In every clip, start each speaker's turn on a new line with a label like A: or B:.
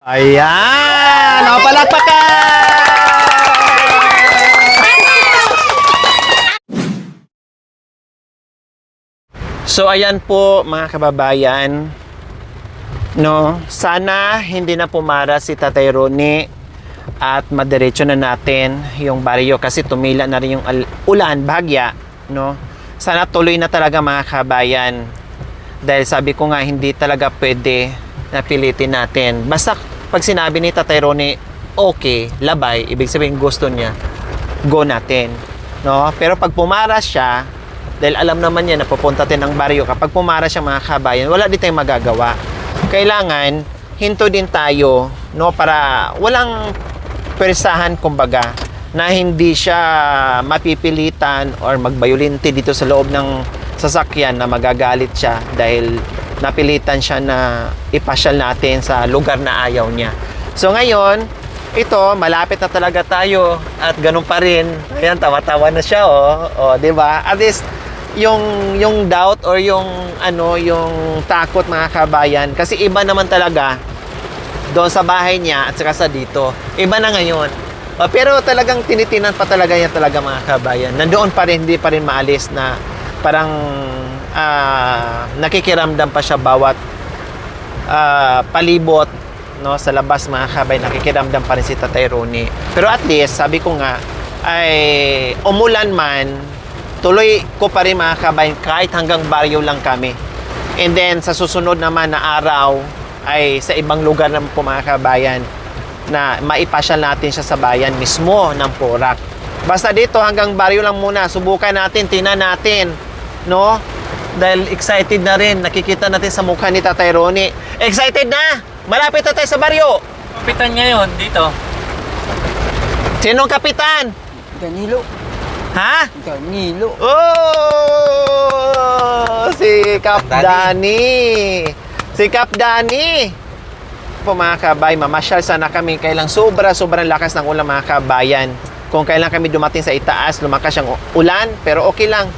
A: Ayan! O, palakpakan! So, ayan po mga kababayan. No, sana hindi na pumara si Tatay Ronnie at madiretso na natin yung baryo kasi tumila na rin yung ulan, bahagya. No? Sana tuloy na talaga mga kababayan. Dahil sabi ko nga, hindi talaga pwede na pilitin natin. Basta pag sinabi ni Tatay Ronnie, okay, labay, ibig sabihin gusto niya, go natin. No? Pero pag pumaras siya, dahil alam naman niya na pupunta din ng baryo, kapag pumaras siya mga kabayan, wala din tayong magagawa. Kailangan, hinto din tayo, no? Para walang persahan, kumbaga, na hindi siya mapipilitan or magbayulinti dito sa loob ng sasakyan na magagalit siya dahil napilitan siya na ipasyal natin sa lugar na ayaw niya. So ngayon, ito, malapit na talaga tayo at ganun pa rin. Ayan, tawa-tawa na siya, oh. Oh, 'di ba? At least yung doubt or yung yung takot mga kabayan kasi iba naman talaga doon sa bahay niya at saka sa dito. Iba na ngayon. Pero talagang tinitinan pa talaga niya talaga mga kabayan. Nandoon pa rin, hindi pa rin maalis na parang nakikiramdam pa siya bawat palibot, no, sa labas mga kabayan. Nakikiramdam pa rin si Tatay Ronnie. Pero at least, sabi ko nga, ay umulan man, tuloy ko pa rin mga kabayan kahit hanggang baryo lang kami. And then sa susunod naman na araw ay sa ibang lugar naman po mga kabayan na maipasyal natin siya sa bayan mismo ng Porac. Basta dito hanggang baryo lang muna, subukan natin, tingnan natin, no? Dahil excited na rin, nakikita natin sa mukha ni Tatay Ronnie. Excited na! Malapit na tayo sa baryo!
B: Kapitan ngayon dito.
A: Sinong kapitan?
C: Danilo.
A: Ha?
C: Danilo.
A: Oh! Si Kap Danny. Si Kap Danny. Po mga kabay, mamasyal sana kami kailang sobrang lakas ng ulan mga kabayan. Kung kailan kami dumating sa itaas, lumakas yung ulan, pero okay lang.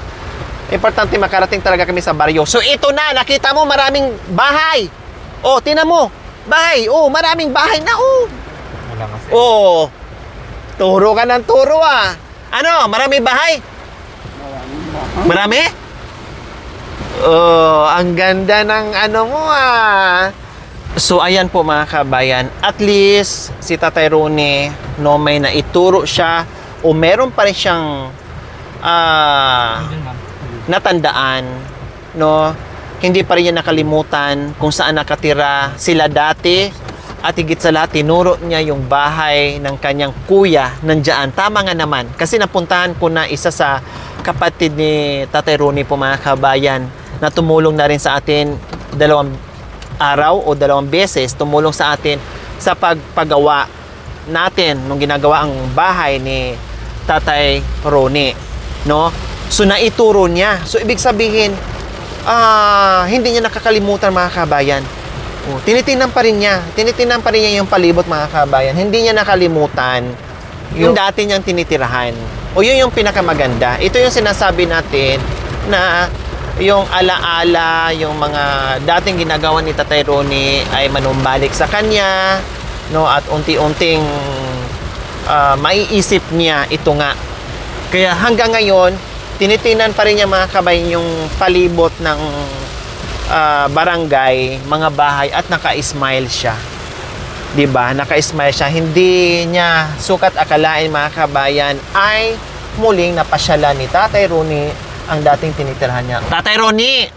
A: Importante makarating talaga kami sa baryo. So ito na, nakita mo maraming bahay. Oh, tingnan mo. Bahay. Oh, maraming bahay na oh.
B: Wala kasi.
A: Oh. Turo ka ng turo ah. Ano, marami bahay? Marami? Oh, ang ganda ng ano mo ah. So ayan po mga kabayan, at least si Tatay Ronnie, no, may naituro siya o meron pa rin siyang natandaan, no? Hindi pa rin niya nakalimutan kung saan nakatira sila dati at higit sa lahat tinuro niya yung bahay ng kanyang kuya nandiyan. Tama nga naman kasi napuntahan ko na isa sa kapatid ni Tatay Ronnie po mga kabayan na tumulong na rin sa atin dalawang araw o dalawang beses, tumulong sa atin sa pagpagawa natin nung ginagawa ang bahay ni Tatay Ronnie, no? So naituro niya. So ibig sabihin hindi niya nakakalimutan mga kabayan. Tinitingnan pa rin niya yung palibot mga kabayan. Hindi niya nakalimutan yung dati niyang tinitirahan. O yun yung pinakamaganda. Ito yung sinasabi natin na yung alaala, yung mga dating ginagawa ni Tatay Ronnie ay manumbalik sa kanya, no, at unti-unting maiisip niya ito nga. Kaya hanggang ngayon, tinitingnan pa rin niya mga kabayan yung palibot ng barangay, mga bahay at naka-smile siya. 'Di ba? Naka-smile siya. Hindi niya sukat akalain mga kabayan ay muling napasyalan ni Tatay Ronnie ang dating tinitirahan niya. Tatay Ronnie,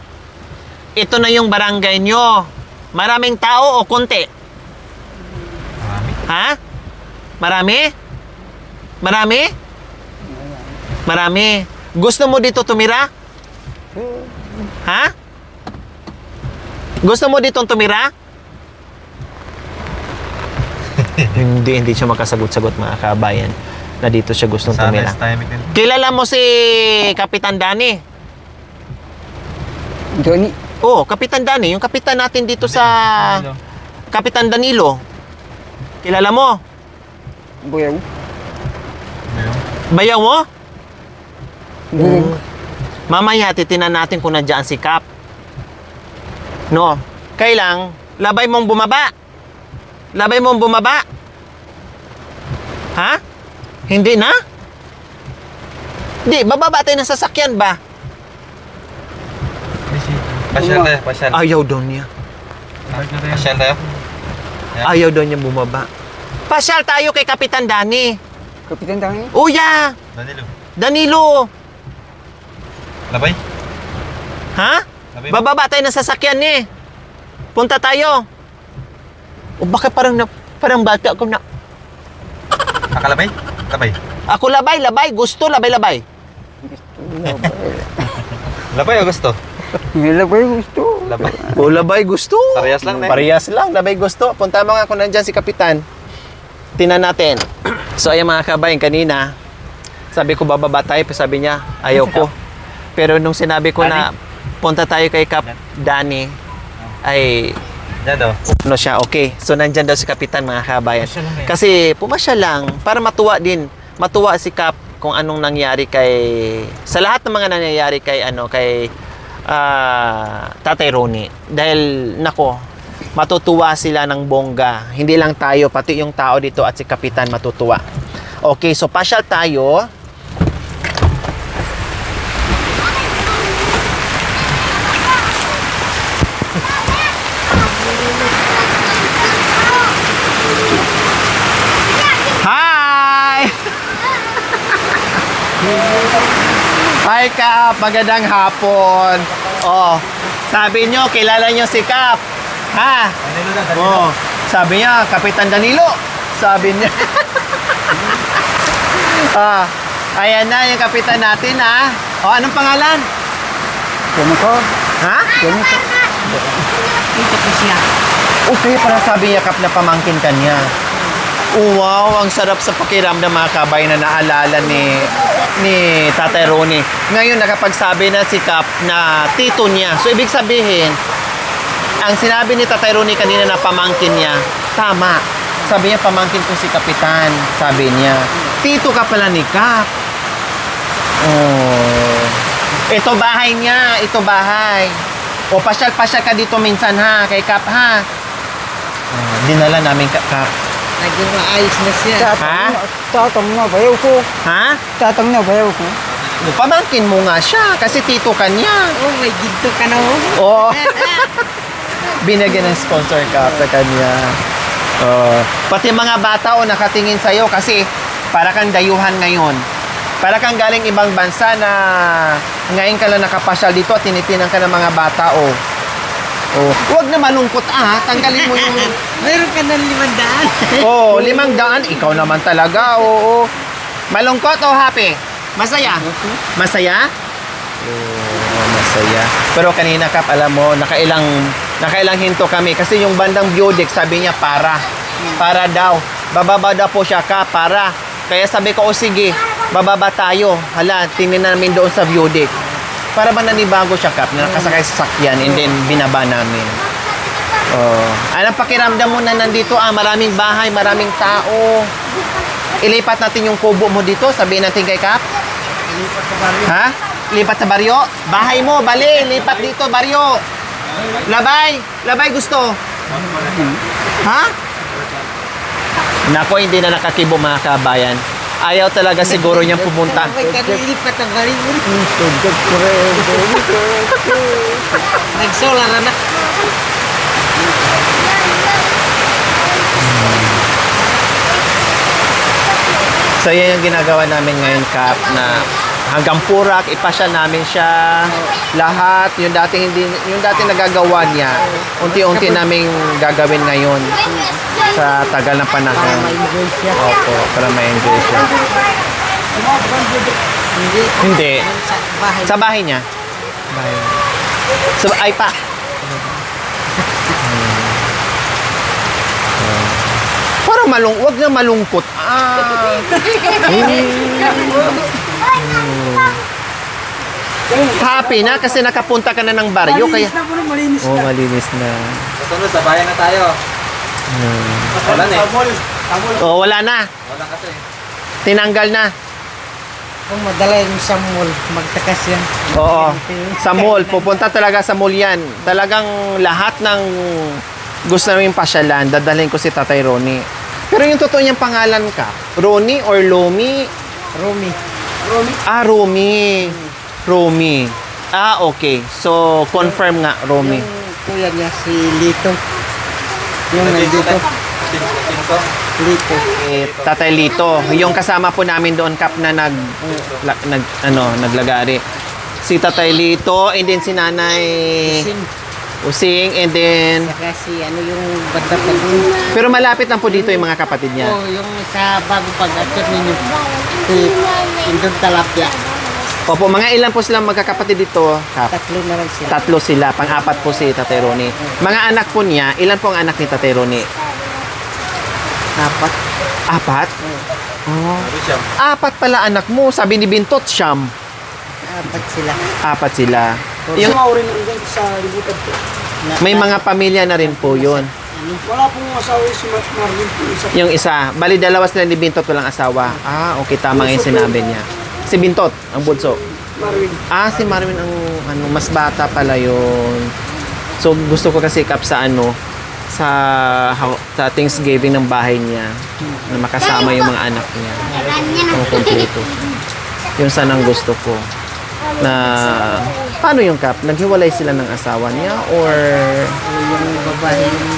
A: ito na yung barangay nyo. Maraming tao o konti?
B: Marami.
A: Ha? Marami? Marami? Marami. Gusto mo dito tumira? Ha? Gusto mo dito tumira? hindi siya makasagot-sagot mga kabayan na dito siya gustong tumira. Kilala mo si Kapitan Danny?
C: Dani.
A: Oh, Kapitan Danny, yung kapitan natin dito sa Kapitan Danilo. Kilala mo?
C: Boyaw.
A: Bayaw mo? Mamaya titinan natin kung nandiyan si Kap. No, kailang labay mong bumaba. Labay mo bumaba? Ha? Hindi na? Di, bababa tayo ng sasakyan ba?
B: Pasyal tayo, pasyal.
A: Ayaw daw niya.
B: Pasyal tayo.
A: Ayaw daw niya bumaba. Pasyal tayo kay Kapitan Dani.
C: Kapitan tangi.
A: Uya!
B: Danilo.
A: Danilo!
B: Labay.
A: Ha?
B: Labay.
A: Bababa tayo ng sasakyan ni. Punta tayo. O bakit parang bata ako na.
B: Nakalabay? Labay.
A: Ako labay. Gusto labay.
B: Labay o gusto?
C: Labay gusto.
B: Labay.
A: O labay gusto.
B: Parehas lang na.
A: Parehas lang, labay gusto. Punta mo nga kung nandyan si Kapitan. Tingnan natin. So ayan mga kabayan, kanina, sabi ko bababa tayo, sabi niya, ayaw ko. Pero nung sinabi ko na punta tayo kay Kap Dani, ay
B: Diyan daw.
A: ano siya, okay. So nandyan daw si Kapitan mga kabayan. Kasi pumasya lang, para matuwa din. Matuwa si Kap kung anong nangyari sa lahat ng mga nangyayari kay Tatay Ronnie. Dahil, nako, matutuwa sila ng bongga. Hindi lang tayo, pati yung tao dito at si Kapitan matutuwa. Okay, so pasyal tayo. Hi! Hi Kap, magandang hapon. Oh, sabi nyo, kilala nyo si Kap. Ha?
B: Danilo na, Danilo.
A: Oh, sabi niya, Kapitan Danilo. Sabi niya. Ayan na yung kapitan natin, ha? O, anong pangalan?
C: Ganito.
A: Ha?
C: Ganito.
A: Ito po siya. Okay, para sabi niya, Kap, na pamangkin ka niya. Oh, wow, ang sarap sa pakiramdam mga kabay na naalala ni Tatay Ronnie. Ngayon, nakapagsabi na si Kap na tito niya. So, ibig sabihin, ang sinabi ni Tatay Ronnie kanina na pamangkin niya, tama. Sabi niya, pamangkin ko si Kapitan. Sabi niya, tito ka pala ni Kap. Oh. Ito bahay niya. Ito bahay. O, pasyal-pasyal ka dito minsan ha, kay Kap ha. Dinala namin Kap.
D: Naging maayos na siya.
C: Tatang na bayaw ko.
A: Ha?
C: Tatang na bayaw ko.
A: Pamangkin mo nga siya kasi tito ka niya.
D: Oh, may ginto ka na oh.
A: Oh. Binigyan ng sponsor ka sa kanya. Pati mga bata nakatingin sa'yo kasi para kang dayuhan ngayon. Para kang galing ibang bansa na ngayon ka lang nakapasyal dito at tinitinan ka ng mga bata huwag na malungkot tanggalin mo yung
D: Meron ka ng 500.
A: 500. Ikaw naman talaga. Oo. Malungkot o happy? Masaya? Masaya? Masaya. Pero kanina Kap, alam mo, nakailang hinto kami kasi yung bandang Biodex sabi niya para daw. Bababa daw po siya Kap, para. Kaya sabi ko, sige, bababa tayo. Hala, tingnan namin doon sa Biodex. Para ba nanibago siya Kap, na nakasakay sa sakyan and then binaba namin. Anong pakiramdam mo na nandito? Maraming bahay, maraming tao. Ilipat natin yung kubo mo dito, sabihin natin kay Kap. Ha? Lipat sa baryo? Bahay mo, bali, lipat dito, baryo. Labay gusto. Ha? Nako, hindi na nakakibo mga kabayan. Ayaw talaga siguro niyang pumunta.
D: May kanilipat ang galing mo. Nagsolar na.
A: So yan yung ginagawa namin ngayon Kap, na hanggang Purak ipasyal namin siya lahat yung dati nagagawa niya unti-unti naming gagawin ngayon sa tagal ng panahon.
D: Ma-enjoy siya.
A: Opo, para ma-enjoy siya. Hindi.
D: Sa bahay.
A: Sa bahay niya. Ay pa. Parang wag na malungkot. Happy na kasi nakapunta ka na ng baryo kaya.
C: Malinis na.
A: Malinis na.
B: Kasunod, sa bayan na tayo. Wala na
A: Wala na.
B: Wala kasi.
A: Tinanggal na.
D: Kung madala yung sa mall, magtakas yan.
A: Oo. Sa mall, pupunta talaga sa mall yan. Talagang lahat ng gusto namin pasyalan, dadalhin ko si Tatay Ronnie. Pero yung totoo niyang pangalan ka, Ronnie or Lomi?
D: Romy.
A: Ah, Romy. Romy. Ah, okay. So, confirm nga, Romy.
D: Yung kuya niya si Lito. Yung nandito.
B: Tinto.
D: Lito.
A: Eh, Tatay Lito, yung kasama po namin doon, Kap, na naglagari. Si Tatay Lito, and then si Nanay
D: Sing.
A: Using, and then...
D: Saka si ano yung banda pa dun.
A: Pero malapit lang po dito yung mga kapatid niya.
D: Oh, yung sa bago pag-akyat ninyo. Si Indong Talapia.
A: Opo, mga ilan po silang magkakapatid dito, Kap?
D: Tatlo na lang sila.
A: Tatlo sila, pang-apat po si Tatay Ronnie. Mga anak po niya, ilan po ang anak ni Tatay Ronnie?
D: Apat.
A: Apat? Oh.
B: Sabi siya.
A: Apat pala anak mo, sabi ni Bintot, siyam.
D: Apat sila.
A: Apat sila.
C: Yung
A: Yung,
C: maurin na rin sa libutan po.
A: may mga pamilya na rin po yun.
C: Wala pong asawa si Marvin po isa.
A: Yung isa, bali dalawa sila ni Bintot walang asawa. Ah, okay, tama nga yung sinabi niya. Si Bintot, ang bunso.
C: Marvin.
A: Ah, si Marvin ang ano, mas bata pala yun. So, gusto ko kasi Kap sa ano, sa Thanksgiving ng bahay niya na makasama yung mga anak niya. Ang kompleto. Yung sanang gusto ko. Na, paano yung Kap? Naghiwalay sila ng asawa niya or
D: Yung babae yung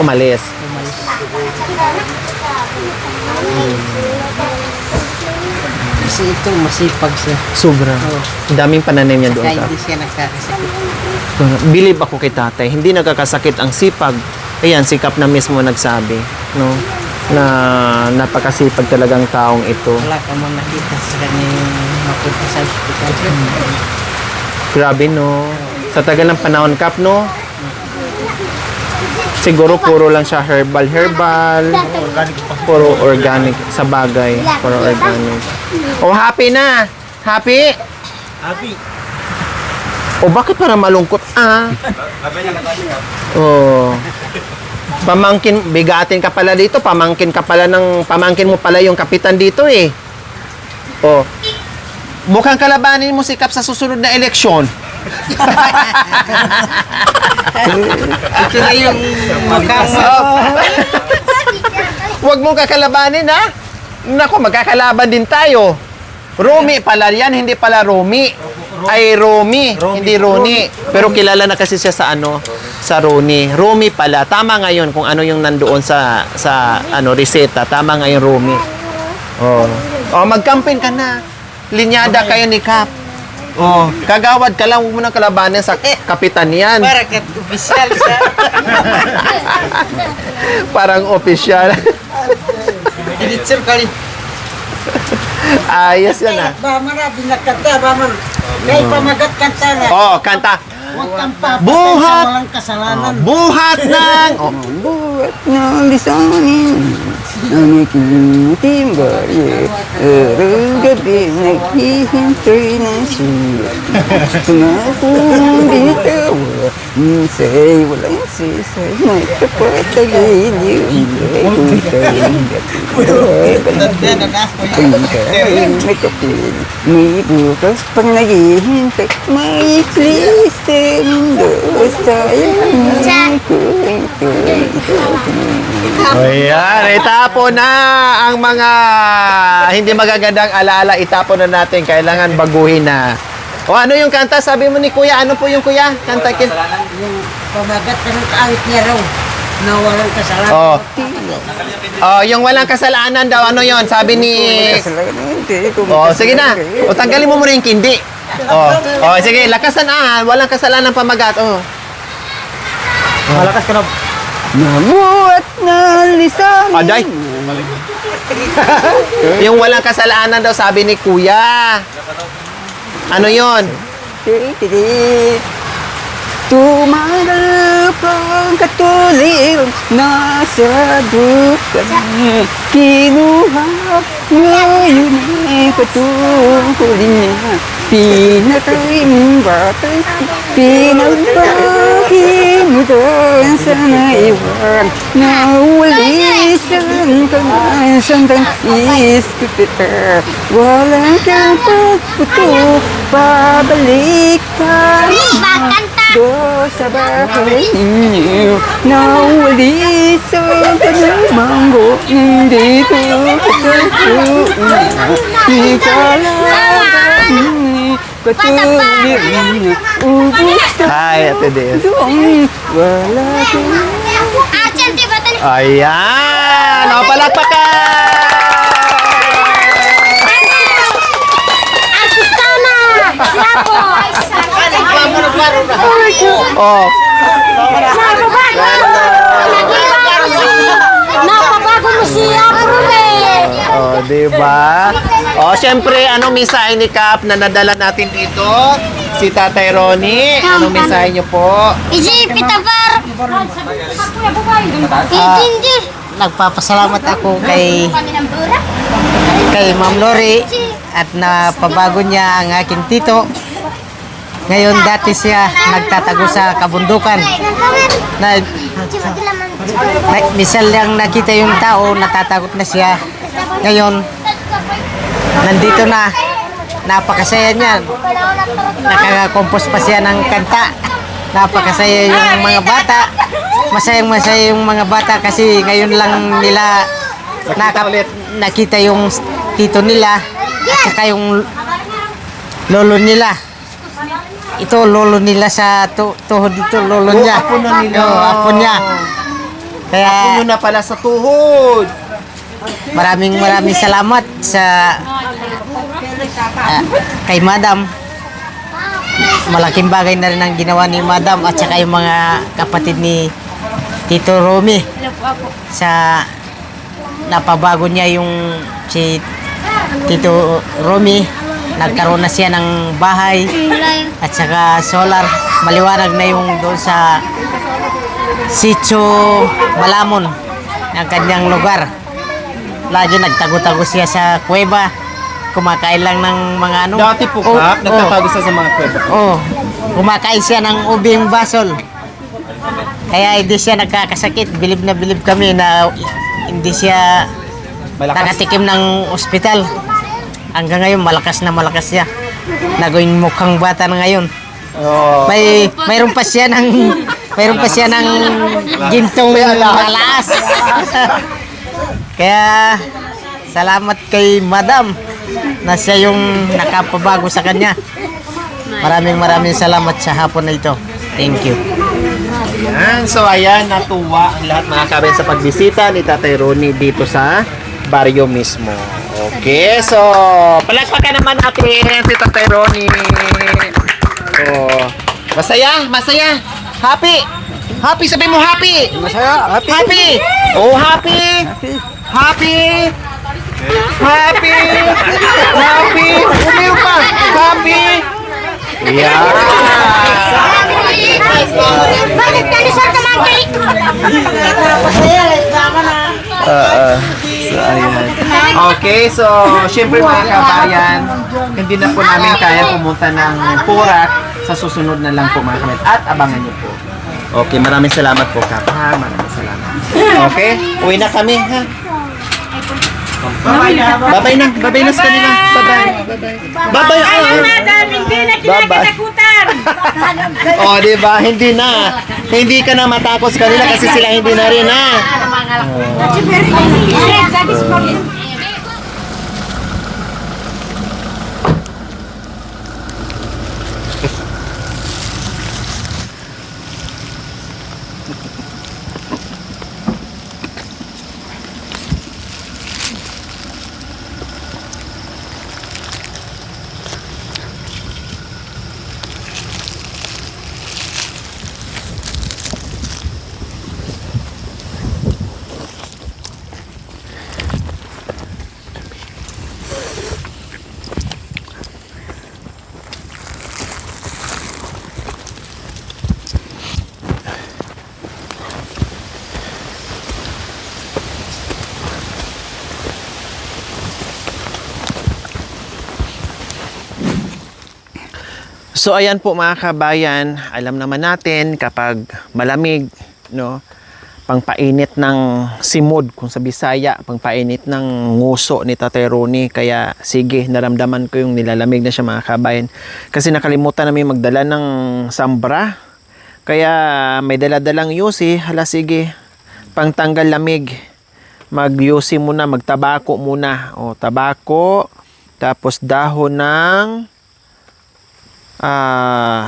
A: umalis?
D: umalis. Kasi ito masipag siya.
A: Sobra.
D: Oo.
A: Ang daming pananim niya doon,
D: Kaya
A: Kap.
D: hindi siya nagkakasakit.
A: Believe ako kay tatay, hindi nagkakasakit ang sipag. Ayan, si Kap na mismo nagsabi, no? Na napakasipag talagang taong ito.
D: Wala ka man nakita sa kanya yung mapunta sa hospital.
A: Grabe, no? Sa tagal ng panahon, Kap, no? Siguro puro lang siya herbal. Puro organic sa bagay. Puro organic. Oh, happy na! Happy?
B: Happy.
A: O bakit para malungkot? Ah.
B: Sabi niya katabi ka.
A: Oh. Pamangkin, bigatin ka pala dito. Pamangkin mo pala yung kapitan dito eh. Oh. Mukhang kalabanin mo si Kap sa susunod na eleksyon.
D: Ito na yung mukhang
A: Huwag mong kakalabanin, ha? Nako, magkakalaban din tayo. Romy pala yan, hindi pala Romy. Ay, Romy, hindi Ronnie. Pero kilala na kasi siya sa ano, sa Ronnie. Romy pala. Tama ngayon kung ano yung nandoon sa ano, reseta. Tama ngayon, Romy. Oh. Oh, mag-campaign ka na. Linyada kayo ni Kap. Oh, kagawad ka lang, huwag mo nang kalabanin sa kapitan yan.
D: para kat opisyal siya.
A: Parang opisyal.
D: Dinitsir kali.
A: Ayos yan ah.
D: Baman na, binakanta, baman. May pamagat kanta na.
A: Oh, kanta.
D: Huwag kang papatay
A: Buhat!
D: sa walang kasalanan.
A: Buhat ng... Oh,
C: Buhat ng lisanin ang aking timbali. Araw gabi naghihintay ng siya. Pangakong bitawa, minsa'y walang sisay. Nagkapatagiliw, hindi kong pagkain may kapil, may bukas pang naghihintay. Maikli sa mundo, sayang ko ito.
A: ayan, itapon na ang mga hindi magagandang alaala, itapon na natin. Kailangan baguhin na. O ano yung kanta? Sabi mo ni Kuya, ano po yung Kuya? Kanta kin...
D: Yung pamagat ka ng kahit niya raw na walang kasalanan.
A: Oh. Oh, yung walang kasalanan daw, ano yon? Sabi ni... Oh, sige na. O, tanggalin mo muna yung kindi. Oh, oh, sige, lakasan walang kasalanan pamagat. Oh.
B: Malakas ka na.
C: Nabuhat na lisanin.
A: Aday. Yung walang kasalanan daw, sabi ni Kuya. Ano yon?
C: Tumanap ang katuliran nasa dukan. Kinuha ngayon ay patungkulin niya. Pinakaimbatan, pinagpakin mo doon sa naiwan. Nawali sa ka na sandang is kita. Walang kang pagputo, pabalik ka do sa bahay ninyo. Nawali sa kanamanggo, dito katasuuna. Ikalaban, patuloy niya, ubus ka.
A: Hi, Ate Des.
C: Doon, wala kang
A: Ayan! O, palakpakan! Oh.
E: Napabago mo siya, Brune!
A: Oh, di ba? Oh, syempre, anong mensahe ni Kap na nadala natin dito? Si Tatay Ronnie, anong mensahe niyo po?
E: Iji, pitabar! Hindi!
D: Nagpapasalamat ako kay Ma'am Lori at napabago niya ang aking tito. Ngayon dati siya nagtatago sa kabundukan. Misal lang nakita yung tao, natatakot na siya. Ngayon, nandito na. Napakasaya niya. Nakaka-compose pa siya ng kanta. Napakasaya yung mga bata. Masayang-masaya yung mga bata kasi ngayon lang nila nakita yung tito nila at saka yung lolo nila. Ito lolo nila sa tuhod dito, lolo niya.
A: Apo na nila.
D: Oo, apo niya. Kaya
A: Apo na pala sa tuhod.
D: maraming salamat sa kay Madam. Malaking bagay na rin ang ginawa ni Madam at saka yung mga kapatid ni Tito Romy sa napabago niya yung si Tito Romy. Nagkaroon na siya ng bahay at saka solar. Maliwanag na yung doon sa Sitio Malamon ng kanyang lugar. Lagi nagtago-tago siya sa kuweba. Kumakain lang ng mga ano.
A: Dati po, Kap, nagtatago siya sa mga kweba.
D: Oh, kumakain siya ng ubing basol. Kaya hindi siya nagkakasakit. Bilib na bilib kami na hindi siya nakatikim ng ospital. Hanggang ngayon, malakas na malakas siya. Nagawin mukhang bata na ngayon.
A: Oh.
D: Mayroon pa siya ng gintong malaas. Kaya salamat kay Madam na siya yung nakapabago sa kanya. Maraming salamat sa hapon na ito. Thank you.
A: Ayan. So, ayan, natuwa ang lahat mga kabin sa pagbisita ni Tatay Ronnie dito sa baryo mismo. Okay, so, palakpakan naman natin si Tatay Ronnie. Oh, masaya. Happy. Happy, sabi mo happy.
C: masaya, happy.
A: Happy. Oh, happy. Happy. Happy. Happy. Umiyo pa. Happy. Yeah.
E: Bakit ka sa tamagay?
A: So, ayan. Okay, so, syempre mga kabayan, hindi na po namin kaya pumunta ng Purak. Sa susunod na lang po mga kamit. At abangan niyo po. Okay, maraming salamat po, Kap. Ha, maraming salamat. Okay, uwi na kami, ha? Bye-bye na. Bye-bye na sa kanila. Bye-bye. Bye-bye. Bye-bye. Oh, di ba? Hindi na. Hindi ka na matakot sa kanila kasi sila hindi na rin, ha? So ayan po mga kabayan, alam naman natin kapag malamig, no, pangpainit ng simod, kung sa Bisaya, pangpainit ng nguso ni Tatay Ronnie. Kaya sige, naramdaman ko yung nilalamig na siya mga kabayan. Kasi nakalimutan namin magdala ng sambra. Kaya may dala-dalang yusi. Hala sige, pangtanggal lamig. Mag-yusi muna, magtabako muna. O, tabako, tapos dahon ng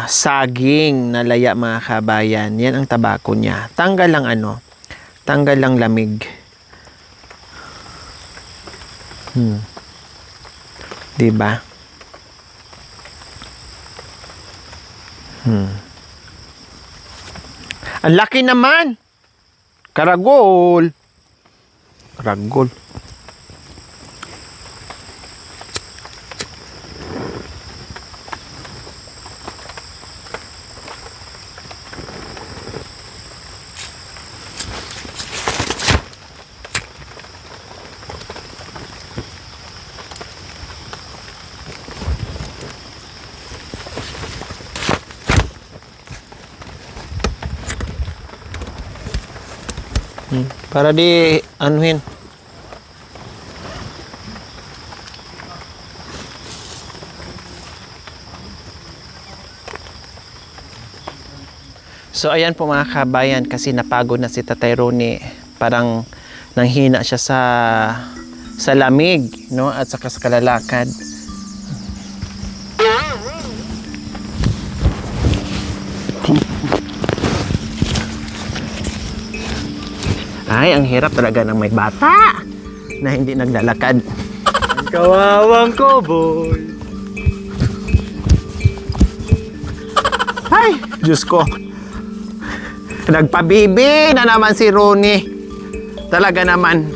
A: saging na laya mga kabayan. Yan ang tabako niya. Tanggal lang tanggal lang lamig. Diba? Ang laki naman. Karagol. Karagol. Para di anuhin. So ayan po mga kabayan, kasi napagod na si Tatay Ronnie. Parang nanghina siya sa lamig, no, at saka sa kalalakad. Ay, ang hirap talaga ng may bata na hindi naglalakad.
C: Ang kawawang ko, boy.
A: Ay, Diyos ko. Nagpabibi na naman si Ronnie. Talaga naman.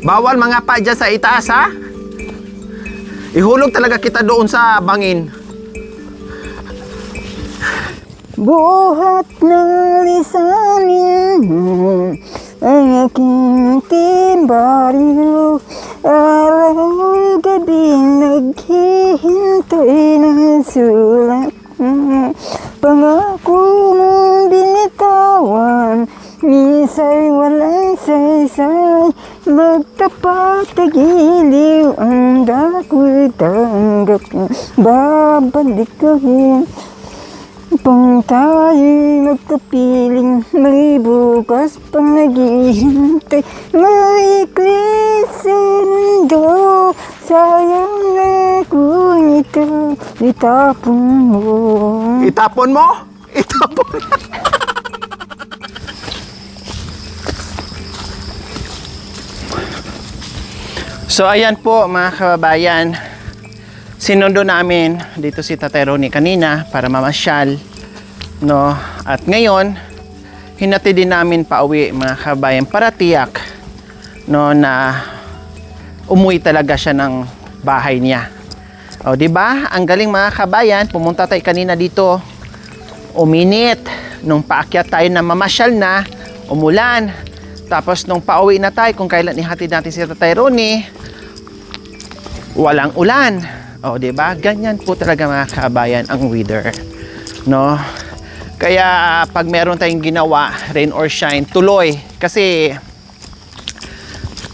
A: Bawal mga pa dyan sa itaas, ha? Ihulog talaga kita doon sa bangin.
C: Buhat ng lisanin mo ang aking timbaryo. Araw gabi naghihintay ng sulat mo. Pangako mong binitawan, minsan walang saysay. Magtapat tagiliw ang dako'y tanggap mo. Babalik ka rin pang tayo'y magkapiling, may bukas pang naghihintay. Maikli sa mundo, sayang na kung ito itapon mo.
A: Itapon mo? Itapon. So ayan po mga kababayan, sinundo namin dito si Tatay Ronnie kanina para mamasyal, no? At ngayon, hinati din namin pauwi mga kababayan para tiyak, no, na umuwi talaga siya ng bahay niya. O, di ba? Ang galing mga kabayan, pumunta tayo kanina dito, uminit. Nung paakyat tayo na mamasyal na, umulan. Tapos nung pauwi na tayo, kung kailan ihatid natin si Tatay Ronnie, walang ulan. O, di ba? Ganyan po talaga mga kabayan ang weather, no? Kaya pag meron tayong ginawa, rain or shine, tuloy. Kasi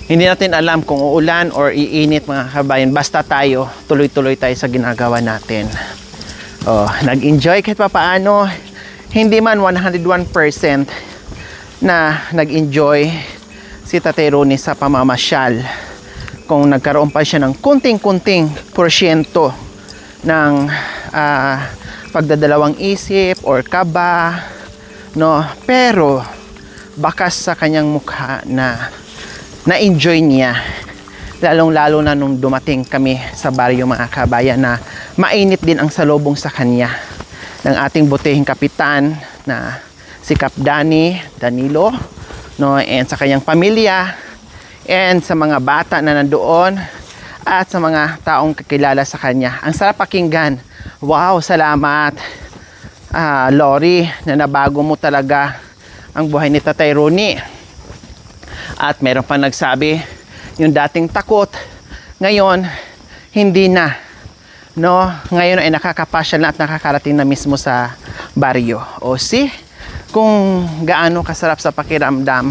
A: hindi natin alam kung uulan or iinit mga kabayan. Basta tayo, tuloy-tuloy tayo sa ginagawa natin. O, nag-enjoy kahit papaano. Hindi man 101% na nag-enjoy si Tatay Ronnie sa pamamasyal. Kung nagkaroon pa siya ng kunting-kunting porsyento ng pagdadalawang isip or kaba, no? Pero bakas sa kanyang mukha na na-enjoy niya, lalong-lalo na nung dumating kami sa baryo mga kabayan, na mainit din ang salubong sa kanya ng ating butihing kapitan na si Kap Danilo, no? And sa kanyang pamilya, and sa mga bata na nandoon, at sa mga taong kakilala sa kanya. Ang sarap pakinggan. Wow, salamat Lori, na nabago mo talaga ang buhay ni Tatay Ronnie. At meron pa nagsabi, yung dating takot, ngayon hindi na, no? Ngayon ay nakakapasyal na at nakakarating na mismo sa baryo. O si, kung gaano kasarap sa pakiramdam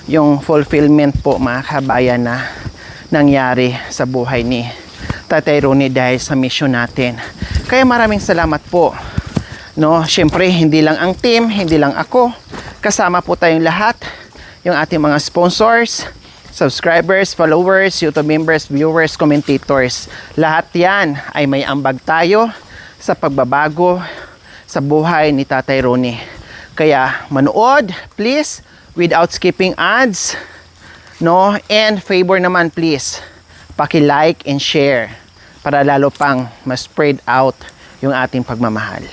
A: yung fulfillment po mga kabayan na nangyari sa buhay ni Tatay Ronnie dahil sa mission natin. Kaya maraming salamat po. No, syempre hindi lang ang team, hindi lang ako. Kasama po tayong lahat, yung ating mga sponsors, subscribers, followers, YouTube members, viewers, commentators. Lahat 'yan ay may ambag tayo sa pagbabago sa buhay ni Tatay Ronnie. Kaya manood, please, without skipping ads. No, and favor naman please, paki-like and share para lalo pang ma-spread out yung ating pagmamahal.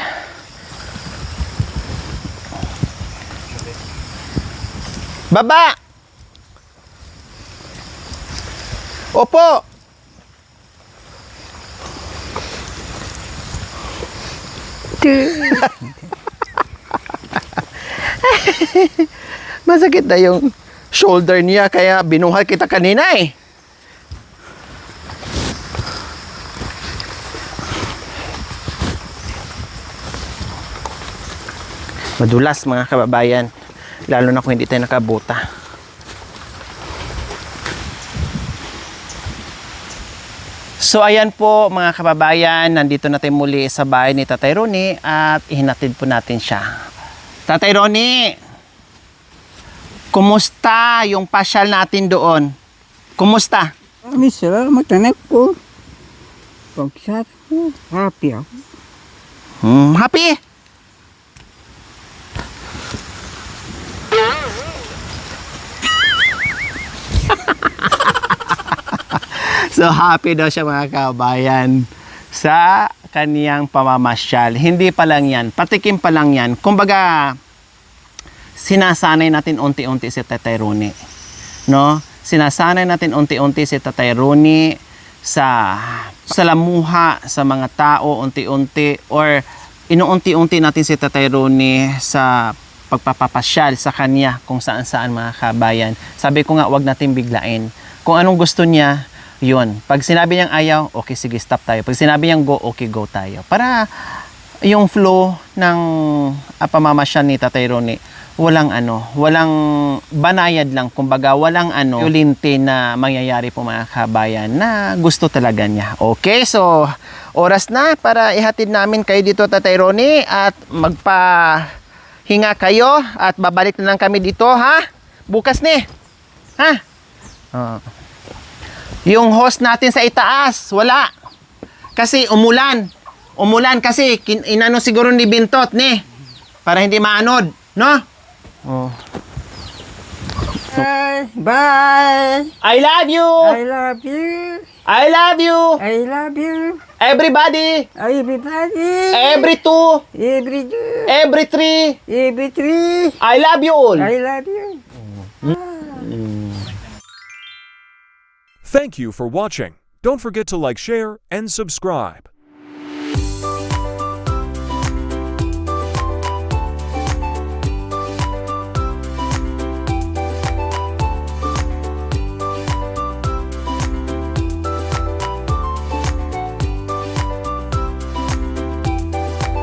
A: Baba! Opo! Masakit na yung shoulder niya kaya binuhat kita kanina eh. Madulas mga kababayan, lalo na kung hindi tayo nakabuta. So ayan po mga kababayan, nandito na tayo muli sa bahay ni Tatay Ronnie at ihinatid po natin siya. Tatay Ronnie, kumusta yung pasyal natin doon? Kumusta?
C: Maraming salamat anak ko. Pagsabi ko, happy ako.
A: Happy? So happy daw siya mga kabayan sa kaniyang pamamasyal. Hindi pa lang yan, patikim pa lang yan. Kumbaga, sinasanay natin unti-unti si Tatay Ronnie. No? Sinasanay natin unti-unti si Tatay Ronnie sa salamuha sa mga tao unti-unti, or inuunti-unti natin si Tatay Ronnie sa pagpapapasyal sa kanya kung saan-saan mga kabayan. Sabi ko nga, wag natin biglain. Kung anong gusto niya, yun. Pag sinabi niyang ayaw, okay, sige, stop tayo. Pag sinabi niyang go, okay, go tayo. Para yung flow ng pamamasyal ni Tatay Ronnie, walang banayad lang. Kumbaga, walang ulinti na mangyayari po mga kabayan na gusto talaga niya. Okay, so oras na para ihatid namin kayo dito, Tatay Ronnie, at magpahinga kayo at babalik na lang kami dito, ha? Bukas ni. Ha? Yung host natin sa itaas, wala. Kasi umulan. Umulan kasi inano siguro ni Bintot ni para hindi maanod, no? Oh.
C: Bye.
A: I love you.
C: I love you.
A: I love you.
C: I love you.
A: Everybody.
C: Everybody.
A: Every two.
C: Every two.
A: Every three.
C: Every three.
A: I love you all.
C: I love you.
F: Thank you for watching. Don't forget to like, share, and subscribe.